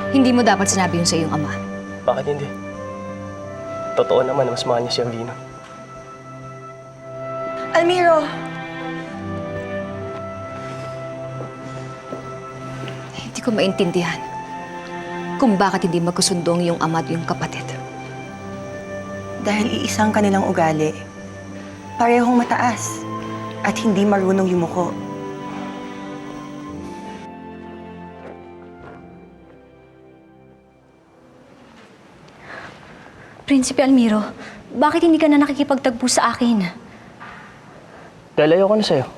Hindi mo dapat sinabi yun sa iyong ama. Bakit hindi? Totoo naman na mas mahal niya si Alvina. Almiro! Hindi ko maintindihan kung bakit hindi magkasundo ang iyong ama at iyong kapatid. Dahil iisang kanilang ugali, parehong mataas at hindi marunong yumuko. Prinsipe Almiro, bakit hindi ka na nakikipagtagpo sa akin? Dahil ayoko na sa'yo.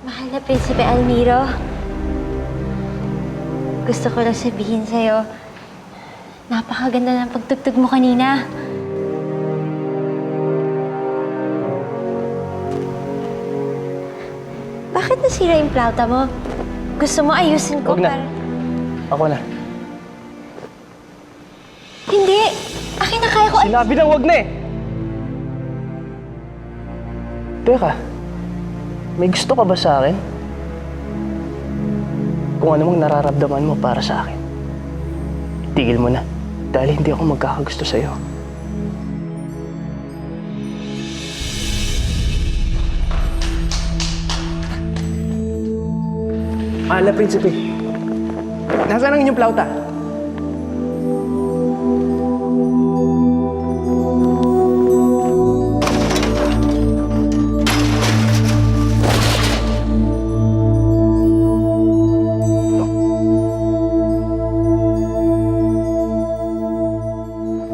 Mahal na Prinsipe Almiro, gusto ko lang sabihin sa'yo, napakaganda ng pagtugtog mo kanina. Bakit nasira yung plauta mo? Gusto mo ayusin ko Huwag na. para... Ako na. Hindi! Akin na, kaya ko... Sinabi na huwag na eh! Teka, may gusto ka ba sa akin? Kung ano mang nararamdaman mo para sa akin, tigil mo na. Dahil hindi ako magkakagusto sa'yo. Ala, Prinsipe. Nasaan ang inyong plauta?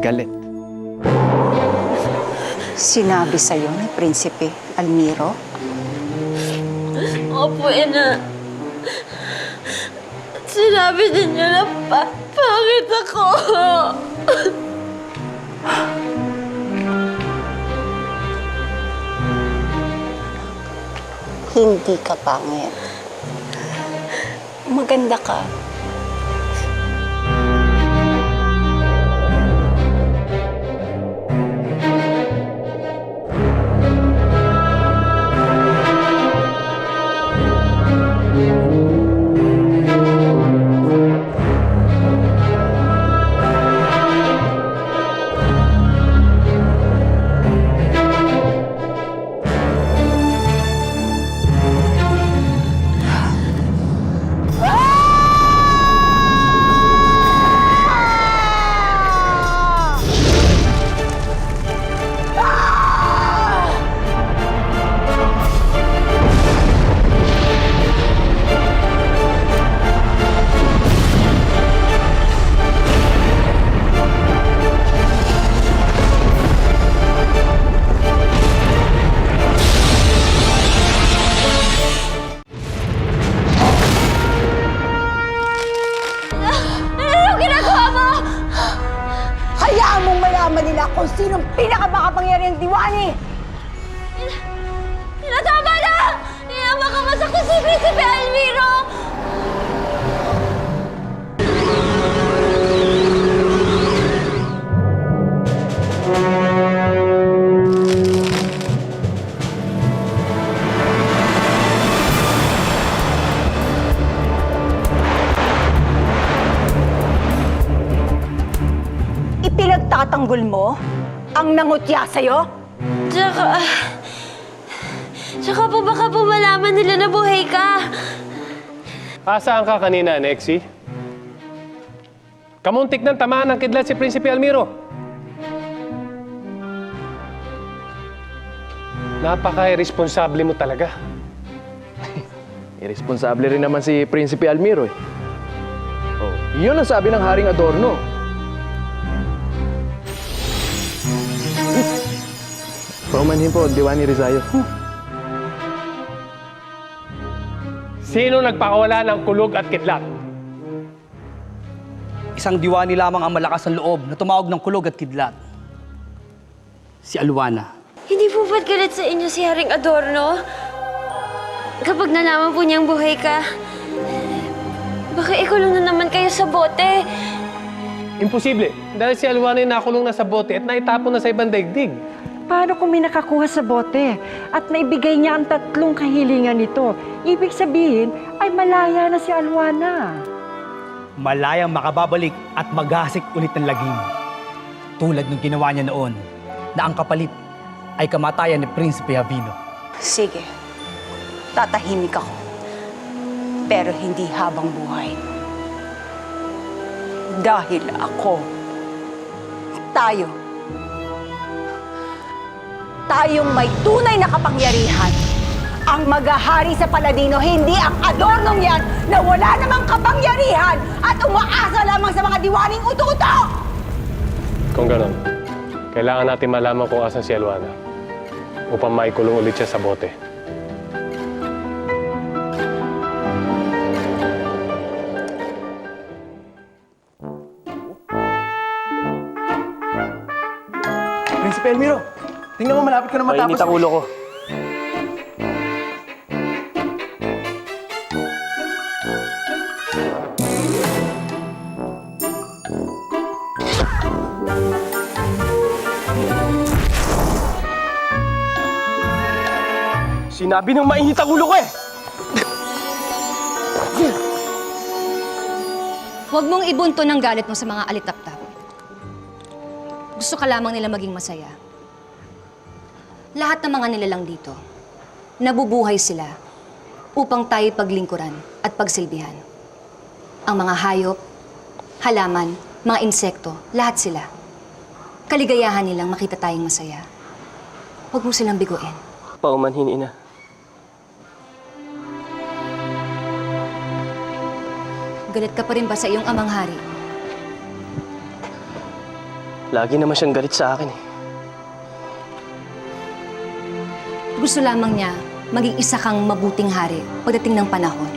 Galit. Sinabi sa'yo ni Prinsipe Almiro? Opo, ina. Sinabi din niya na pangit ako. Hindi ka pangit. Maganda ka. Hayaan mong malaman nila kung sinong pinakamakapangyarihang diwani! Tama na! Makamasak ko si Prinsipe Almiro! Ipinagtatanggol mo ang nangutya sa'yo? Tsaka po baka po malaman nila na buhay ka. Asaan ka kanina, Nexie? Kamuntik ng tamaan ng kidlat si Prinsipe Almiro. Napaka-irresponsable mo talaga. Irresponsable rin naman si Prinsipe Almiro eh. Oh, yun ang sabi ng Haring Adorno. Paumanhin po, Diwani Rizzayo. Sino nagpakawala ng kulog at kidlat? Isang diwani lamang ang malakas ang loob na tumawag ng kulog at kidlat. Si Alwana. Hindi po ba't galit sa inyo si Haring Adorno? Kapag nalaman po niyang buhay ka, Baka ikulong na naman kayo sa bote. Imposible. Dahil si Alwana ay nakulong na sa bote at naitapon na sa ibang daigdig. Paano kung may nakakuha sa bote at naibigay niya ang 3 kahilingan nito? Ibig sabihin ay malaya na si Alwana. Malayang makababalik at maghasik ulit ng lagim. Tulad ng ginawa niya noon, na ang kapalit ay kamatayan ni Prinsipe Javino. Sige, tatahimik ako. Pero hindi habang buhay. Dahil tayong may tunay na kapangyarihan. Ang maghahari sa Paladino, hindi ang adornong yan na wala namang kapangyarihan at umaasa lamang sa mga diwaning uto-uto! Kung ganon, kailangan natin malaman kung asan si Alwana upang maikulong ulit siya sa bote. Prinsipe Elmiro, tingnan mo malapit ka na matapos. Mainit ang ulo ko. Sinabi ng mainit ang ulo ko eh! Huwag mong ibunto ng galit mo sa mga alitaptap. Gusto ka lamang nila maging masaya. Lahat ng mga nilalang dito, nabubuhay sila upang tayo paglingkuran at pagsilbihan. Ang mga hayop, halaman, mga insekto, lahat sila. Kaligayahan nilang makita tayong masaya. Huwag mo silang biguin. Paumanhin, ina. Galit ka pa rin ba sa iyong amang hari? Lagi naman siyang galit sa akin eh. Gusto lamang niya maging isa kang mabuting hari pagdating ng panahon.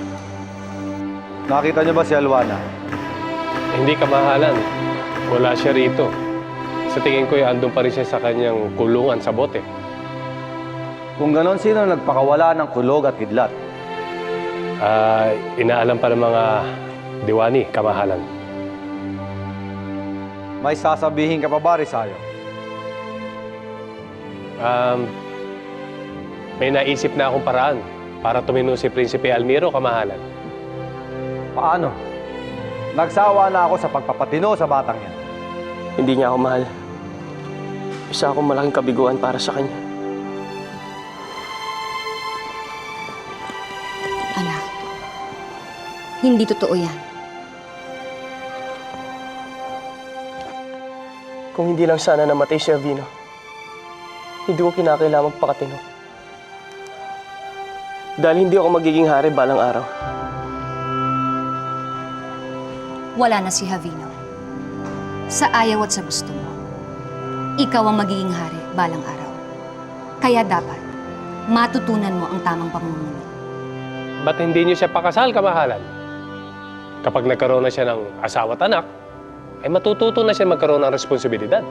Nakita niyo ba si Alwana? Hindi kamahalan. Wala siya rito. Sa tingin ko, andun pa rin siya sa kanyang kulungan sa bote. Kung ganon, sino nagpakawala ng kulog at kidlat? Inaalam pa ng mga diwani, kamahalan. May sasabihin ka pa ba, Rizayo? May naisip na akong paraan para tumino si Prinsipe Almiro, kamahalan. Paano? Nagsawa na ako sa pagpapatino sa batang yan. Hindi niya ako mahal. Isa akong malaking kabiguan para sa kanya. Anak, hindi totoo yan. Kung hindi lang sana namatay si Javino, hindi ko kinakailangan magpakatino. Dahil hindi ako magiging hari balang araw. Wala na si Javino. Sa ayaw at sa gusto mo, ikaw ang magiging hari balang araw. Kaya dapat, matutunan mo ang tamang pamumuno. Ba't hindi niyo siya pakasal, kamahalan? Kapag nagkaroon na siya ng asawa at anak, ay matututo na siya magkaroon ng responsibilidad.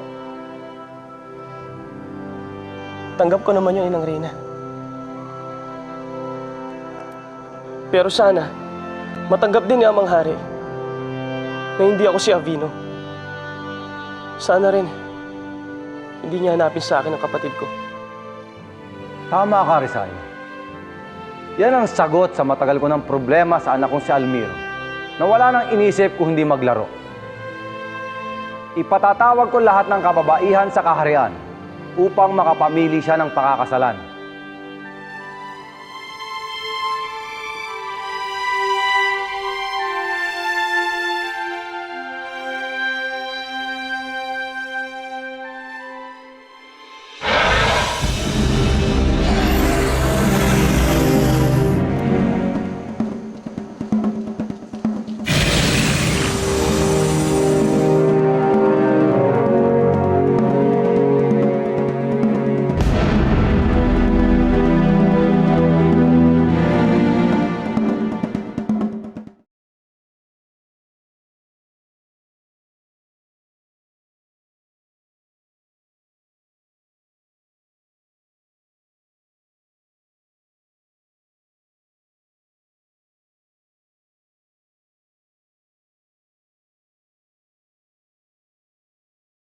Tanggap ko naman yung Inang Reyna. Pero sana, matanggap din ni Amang Hari na hindi ako si Javino. Sana rin, hindi niya hanapin sa akin ang kapatid ko. Tama ka, Rizayo. Yan ang sagot sa matagal ko ng problema sa anak kong si Almiro, na wala nang inisip kung hindi maglaro. Ipatatawag ko lahat ng kababaihan sa kaharian upang makapamili siya ng pakakasalan.